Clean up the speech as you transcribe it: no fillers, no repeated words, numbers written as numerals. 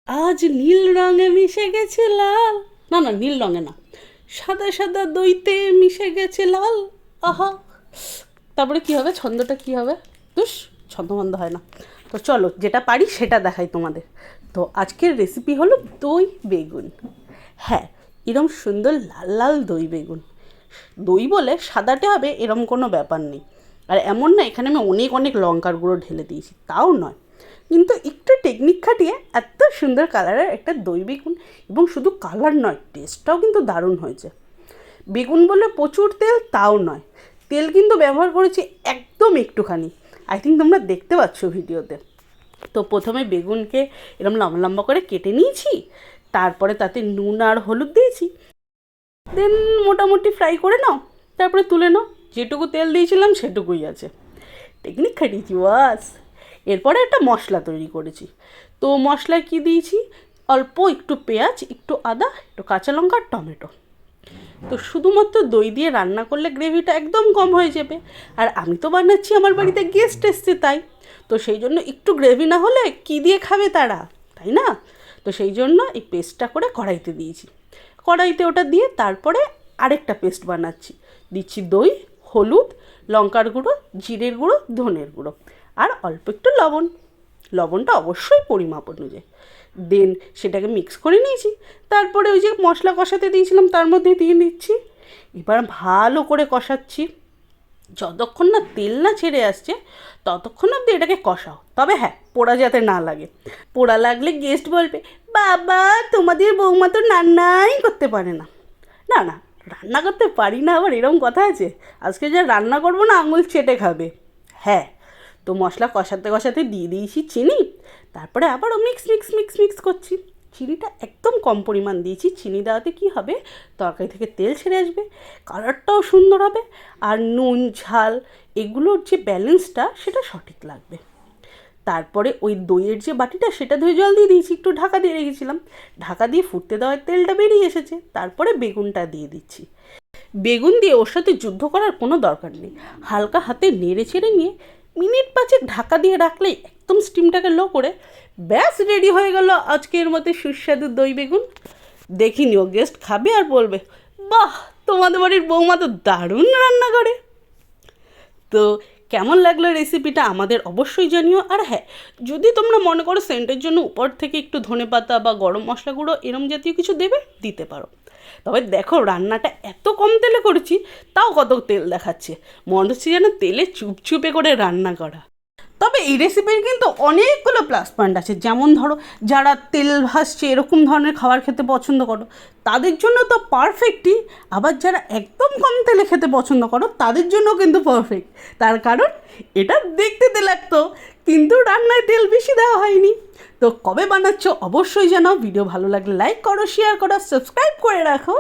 আজ নীল রঙে মিশে গেছে লাল, না না নীল রঙে না, সাদা সাদা দইতে মিশে গেছে লাল। আহা, তারপরে কি হবে, ছন্দটা কি হবে? দুস, ছন্দমন্দ হয় না। তো চলো যেটা পারি সেটা দেখাই তোমাদের। তো আজকের রেসিপি হলো দই বেগুন। হ্যাঁ, এরম সুন্দর লাল লাল দই বেগুন। দই বলে সাদাটে হবে এরম কোনো ব্যাপার নেই। আর এমন না এখানে আমি অনেক অনেক লঙ্কার গুঁড়ো ঢেলে দিয়েছি, তাও নয়, কিন্তু একটু টেকনিক খাটিয়ে এত সুন্দর কালারের একটা দই বেগুন। এবং শুধু কালার নয়, টেস্টটাও কিন্তু দারুণ হয়েছে। বেগুন বলে প্রচুর তেল তাও নয়, তেল কিন্তু ব্যবহার করেছি একদম একটুখানি। আই থিঙ্ক তোমরা দেখতে পাচ্ছ ভিডিওতে। তো প্রথমে বেগুনকে এরকম লম্বা লম্বা করে কেটে নিয়েছি, তারপরে তাতে নুন আর হলুদ দিয়েছি, দেন মোটামুটি ফ্রাই করে নাও, তারপরে তুলে নাও। যেটুকু তেল দিয়েছিলাম সেটুকুই আছে, টেকনিক খাটিয়েছি বাস। এরপরে একটা মশলা তৈরি করেছি। তো মশলায় কি দিয়েছি, অল্প একটু পেঁয়াজ, একটু আদা, একটু কাঁচা লঙ্কা আর টমেটো। তো শুধুমাত্র দই দিয়ে রান্না করলে গ্রেভিটা একদম কম হয়ে যাবে। আর আমি তো বানাচ্ছি, আমার বাড়িতে গেস্ট এসছে তাই। তো সেই জন্য একটু গ্রেভি না হলে কী দিয়ে খাবে তারা, তাই না? তো সেই জন্য এই পেস্টটা করে কড়াইতে দিয়েছি। কড়াইতে ওটা দিয়ে তারপরে আরেকটা পেস্ট বানাচ্ছি। দিচ্ছি দই, হলুদ, লঙ্কার গুঁড়ো, জিরের গুঁড়ো, ধনের গুঁড়ো আর অল্প একটু লবণ। লবণটা অবশ্যই পরিমাপ অনুযায়ী। দেন সেটাকে মিক্স করে নিয়েছি। তারপরে ওই যে মশলা কষাতে দিয়েছিলাম তার মধ্যে দিয়ে নিচ্ছি। এবার ভালো করে কষাচ্ছি, যতক্ষণ না তেল না ছেড়ে আসছে ততক্ষণ অবধি এটাকে কষাও। তবে হ্যাঁ, পোড়া যাতে না লাগে। পোড়া লাগলে গেস্ট বলবে, বাবা তোমাদের বৌমা তো রান্নাই করতে পারে না। না না, রান্না করতে পারি না আবার এরকম কথা আছে? আজকে যা রান্না করবো না আঙুল চেটে খাবে। হ্যাঁ, তো মশলা কষাতে কষাতে দিয়ে দিয়েছি চিনি। তারপরে আবারও মিক্স মিক্স মিক্স মিক্স করছি। চিনিটা একদম কম পরিমাণ দিয়েছি। চিনি দেওয়াতে কী হবে, তরকারি থেকে তেল ছেড়ে আসবে, কালারটাও সুন্দর হবে, আর নুন ঝাল এগুলোর যে ব্যালেন্সটা সেটা সঠিক লাগবে। তারপরে ওই দইয়ের যে বাটিটা সেটা ধুয়ে জল দিয়ে দিয়েছি, একটু ঢাকা দিয়ে রেখেছিলাম। ঢাকা দিয়ে ফুটতে দেওয়ার তেলটা বেরিয়ে এসেছে, তারপরে বেগুনটা দিয়ে দিচ্ছি। বেগুন দিয়ে ওর সাথে যুদ্ধ করার কোনো দরকার নেই। হালকা হাতে নেড়ে ছেড়ে নিয়ে মিনিট পাঁচেক ঢাকা দিয়ে রাখলেই একদম স্টিমটাকে লো করে ব্যাস রেডি হয়ে গেল আজকের মতো সুস্বাদু দই বেগুন। দেখি নিও, গেস্ট খাবে আর বলবে, বাহ তোমাদের বাড়ির বৌমা তো দারুণ রান্না করে। তো কেমন লাগলো রেসিপিটা আমাদের অবশ্যই জানিও। আর হ্যাঁ, যদি তোমরা মনে করো সেন্টের জন্য উপর থেকে একটু ধনেপাতা বা গরম মশলা গুঁড়ো এরম জাতীয় কিছু দেবে, দিতে পারো। তবে দেখো রান্নাটা এত কম তেলে করেছি, তাও কত তেল দেখাচ্ছে, মনে হচ্ছে যেন তেলে চুপচুপে করে রান্না করা। তবে এই রেসিপির কিন্তু অনেকগুলো প্লাস পয়েন্ট আছে। যেমন ধরো, যারা তেল ভাসছে এরকম ধরনের খাবার খেতে পছন্দ করো তাদের জন্য তো পারফেক্টই। আবার যারা একদম কম তেলে খেতে পছন্দ করো তাদের জন্য কিন্তু পারফেক্ট। তার কারণ এটা দেখতে তেলাক্ত, কিন্তু রান্নায় তেল বেশি দেওয়া হয়নি। তো কবে বানাচ্ছ অবশ্যই জানাও। ভিডিও ভালো লাগলে লাইক করো, শেয়ার করো, সাবস্ক্রাইব করে রাখো।